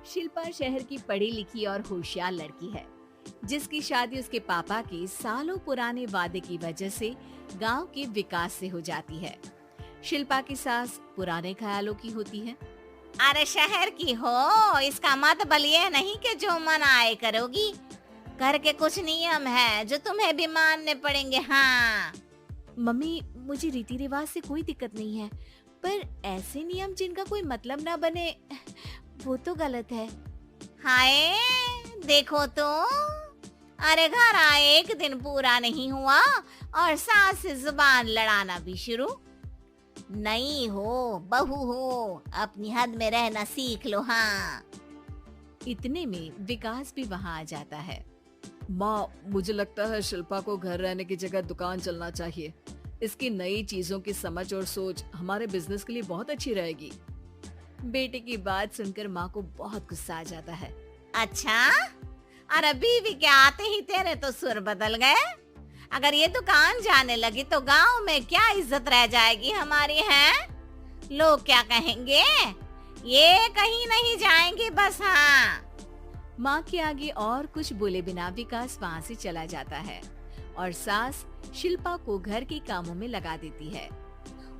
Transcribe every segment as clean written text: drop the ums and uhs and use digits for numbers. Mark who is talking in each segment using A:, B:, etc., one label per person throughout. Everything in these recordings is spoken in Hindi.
A: शिल्पा शहर की पढ़ी लिखी और होशियार लड़की है, जिसकी शादी उसके पापा के सालों पुराने वादे की वजह से गांव के विकास से हो जाती है। शिल्पा की सास पुराने ख्यालों की होती है।
B: अरे शहर की हो, इसका मतलब ये नहीं कि जो मन आए करोगी। घर के कुछ नियम है जो तुम्हें भी मानने पड़ेंगे। हाँ।
A: मम्मी, मुझे रीति रिवाज से कोई दिक्कत नहीं है, पर ऐसे नियम जिनका कोई मतलब ना बने, वो तो गलत है।
B: हाय, देखो तो। अरे घर आए एक दिन पूरा नहीं हुआ और सास से जुबान लड़ाना भी शुरू। नहीं हो, बहू हो, अपनी हद में रहना सीख लो। हाँ।
A: इतने में विकास भी वहाँ आ जाता है।
C: माँ, मुझे लगता है शिल्पा को घर रहने की जगह दुकान चलना चाहिए। इसकी नई चीजों की समझ और सोच हमारे बिजनेस के लिए बहुत अच्छी रहेगी।
A: बेटे की बात सुनकर माँ को बहुत गुस्सा आ जाता है।
B: अच्छा, और बीवी के आते ही तेरे तो सुर बदल गए। अगर ये दुकान जाने लगी तो गांव में क्या इज्जत रह जाएगी हमारी। है लोग क्या कहेंगे? ये कहीं नहीं जाएंगे बस। हाँ।
A: माँ के आगे और कुछ बोले बिना विकास वहाँ से चला जाता है और सास शिल्पा को घर के कामों में लगा देती है।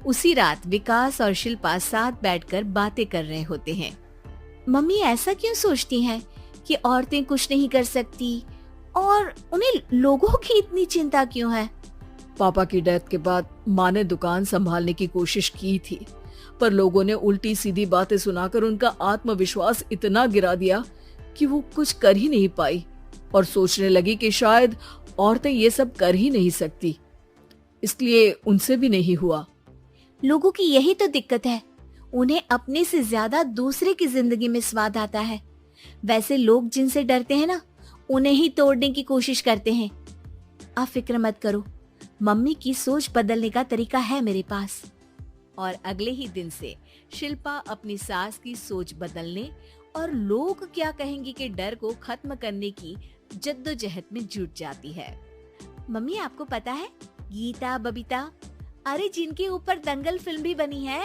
A: उसी रात विकास और शिल्पा साथ बैठकर बातें कर रहे होते हैं। मम्मी ऐसा क्यों सोचती हैं कि औरतें कुछ नहीं कर सकती, और उन्हें लोगों की इतनी चिंता क्यों है?
C: पापा की डेथ के बाद माँ ने दुकान संभालने की कोशिश की थी, पर लोगों ने उल्टी सीधी बातें सुनाकर उनका आत्मविश्वास इतना गिरा दिया कि वो कुछ कर ही नहीं पाई और सोचने लगी कि शायद औरतें ये सब कर ही नहीं सकती, इसलिए उनसे भी नहीं हुआ।
A: लोगों की यही तो दिक्कत है, उन्हें अपने से ज्यादा दूसरे की जिंदगी में स्वाद आता है। वैसे लोग जिनसे डरते हैं ना, उन्हें ही तोड़ने की कोशिश करते हैं। आप फिक्र मत करो, मम्मी की सोच बदलने का तरीका है मेरे पास। और अगले ही दिन से शिल्पा अपनी सास की सोच बदलने और लोग क्या कहेंगे के डर को खत्म करने की जद्दोजहद में जुट जाती है। मम्मी, आपको पता है गीता, बबीता, अरे जिनके ऊपर दंगल फिल्म भी बनी है।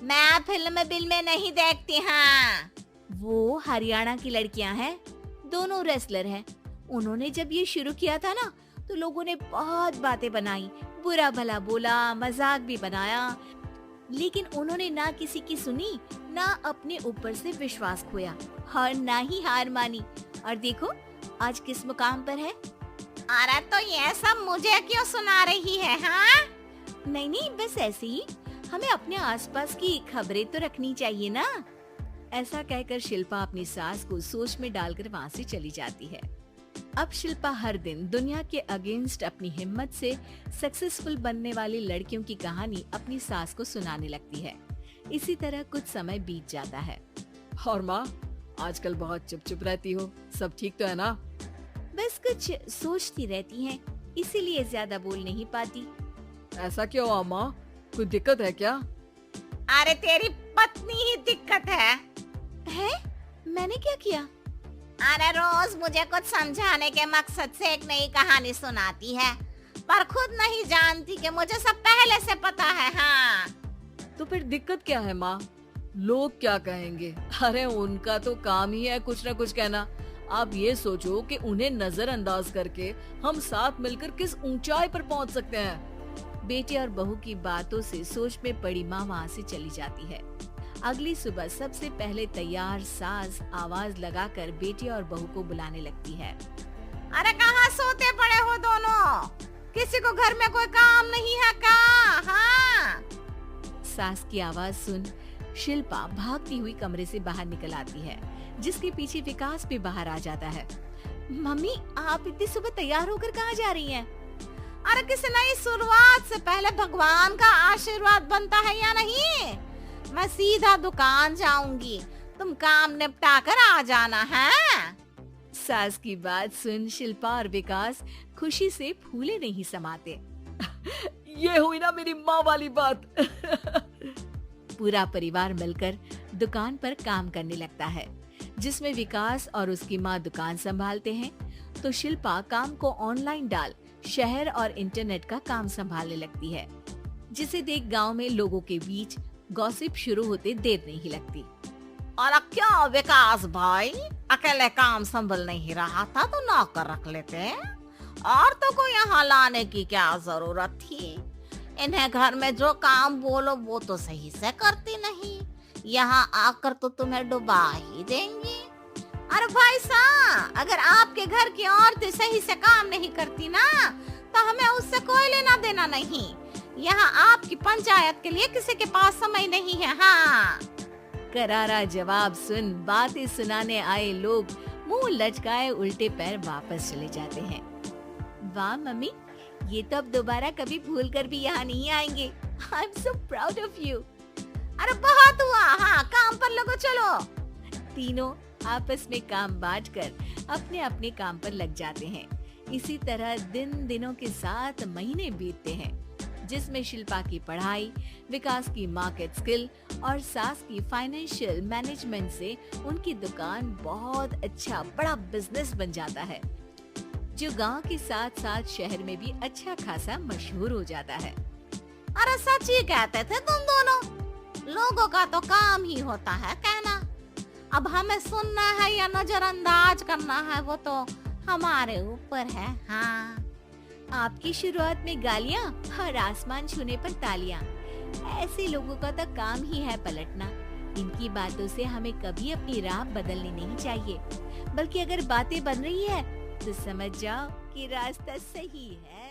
B: मैं फिल्म बिल में नहीं देखती। हाँ।
A: वो हरियाणा की लड़कियां हैं, दोनों रेसलर हैं। उन्होंने जब ये शुरू किया था ना, तो लोगों ने बहुत बातें बनाई, बुरा भला बोला, मजाक भी बनाया, लेकिन उन्होंने ना किसी की सुनी, ना अपने ऊपर से विश्वास खोया और ना ही हार मानी। और देखो आज किस मुकाम पर है।
B: अरे तो ये सब मुझे क्यों सुना रही है? हाँ।
A: नहीं नहीं, बस ऐसे ही, हमें अपने आसपास की खबरें तो रखनी चाहिए ना। ऐसा कहकर शिल्पा अपनी सास को सोच में डालकर वहाँ से चली जाती है। अब शिल्पा हर दिन दुनिया के अगेंस्ट अपनी हिम्मत से सक्सेसफुल बनने वाली लड़कियों की कहानी अपनी सास को सुनाने लगती है। इसी तरह कुछ समय बीत जाता है।
C: और माँ, आजकल बहुत चुप चुप रहती हो, सब ठीक तो है ना?
A: बस कुछ सोचती रहती हैं, इसीलिए ज्यादा बोल नहीं पाती।
C: ऐसा क्यों हुआ माँ, कोई दिक्कत है क्या?
B: अरे तेरी पत्नी ही दिक्कत है।
A: मैंने क्या किया?
B: अरे रोज मुझे कुछ समझाने के मकसद से एक नई कहानी सुनाती है, पर खुद नहीं जानती कि मुझे सब पहले से पता है। हाँ।
C: तो फिर दिक्कत क्या है माँ? लोग क्या कहेंगे? अरे उनका तो काम ही है कुछ न कुछ कहना। आप ये सोचो कि उन्हें नजरअंदाज करके हम साथ मिलकर किस ऊंचाई पर पहुंच सकते हैं।
A: बेटे और बहू की बातों से सोच में पड़ी माँ वहाँ से चली जाती है। अगली सुबह सबसे पहले तैयार सास आवाज लगाकर बेटी और बहू को बुलाने लगती है।
B: अरे कहाँ सोते पड़े हो दोनों? किसी को घर में कोई काम नहीं है क्या? हाँ।
A: सास की आवाज सुन शिल्पा भागती हुई कमरे से बाहर निकल आती है, जिसके पीछे विकास भी बाहर आ जाता है। मम्मी, आप इतनी सुबह तैयार होकर कहाँ जा रही हैं?
B: अरे किसी नई शुरुआत से पहले भगवान का आशीर्वाद बनता है या नहीं? मैं सीधा दुकान जाऊंगी, तुम काम निपटा कर आ जाना है।
A: सास की बात सुन शिल्पा और विकास खुशी से फूले नहीं समाते।
C: ये हुई ना मेरी माँ वाली बात।
A: पूरा परिवार मिलकर दुकान पर काम करने लगता है, जिसमें विकास और उसकी माँ दुकान संभालते हैं, तो शिल्पा काम को ऑनलाइन डाल शहर और इंटरनेट का काम संभालने लगती है, जिसे देख गांव में लोगों के बीच गॉसिप शुरू होते देर नहीं लगती।
B: और क्या विकास भाई, अकेले काम संभल नहीं रहा था तो नौकर रख लेते। और तो को यहाँ लाने की क्या जरूरत थी? इन्हें घर में जो काम बोलो वो तो सही से करती नहीं, यहाँ आकर तो तुम्हें डुबा ही देंगी। अरे भाई साहब, अगर आपके घर की औरतें सही से काम नहीं करती ना तो हमें उससे कोई लेना देना नहीं। यहाँ आपकी पंचायत के लिए किसी के पास समय नहीं है। हाँ,
A: करारा जवाब सुन बातें सुनाने आए लोग मुंह लटकाए उल्टे पैर वापस चले जाते हैं। वाह मम्मी, ये तो अब दोबारा कभी भूल कर भी यहाँ नहीं आएंगे। I am so proud of you.
B: अरे बहुत हुआ, हाँ काम पर लगो चलो।
A: तीनों आपस में काम बांटकर अपने अपने काम पर लग जाते हैं। इसी तरह दिनों के साथ महीने बीतते हैं, जिसमें शिल्पा की पढ़ाई, विकास की मार्केट स्किल और सास की फाइनेंशियल मैनेजमेंट से उनकी दुकान बहुत अच्छा बड़ा बिजनेस बन जाता है, जो गांव के साथ साथ शहर में भी अच्छा खासा मशहूर हो जाता है।
B: अरे सच ही कहते थे तुम दोनों, लोगों का तो काम ही होता है कहना। अब हमें सुनना है या नजरअंदाज करना है वो तो हमारे ऊपर है। हाँ,
A: आपकी शुरुआत में गालियाँ और आसमान छूने पर तालियां, ऐसे लोगों का तो काम ही है पलटना। इनकी बातों से हमें कभी अपनी राह बदलनी नहीं चाहिए, बल्कि अगर बातें बन रही है तो समझ जाओ कि रास्ता सही है।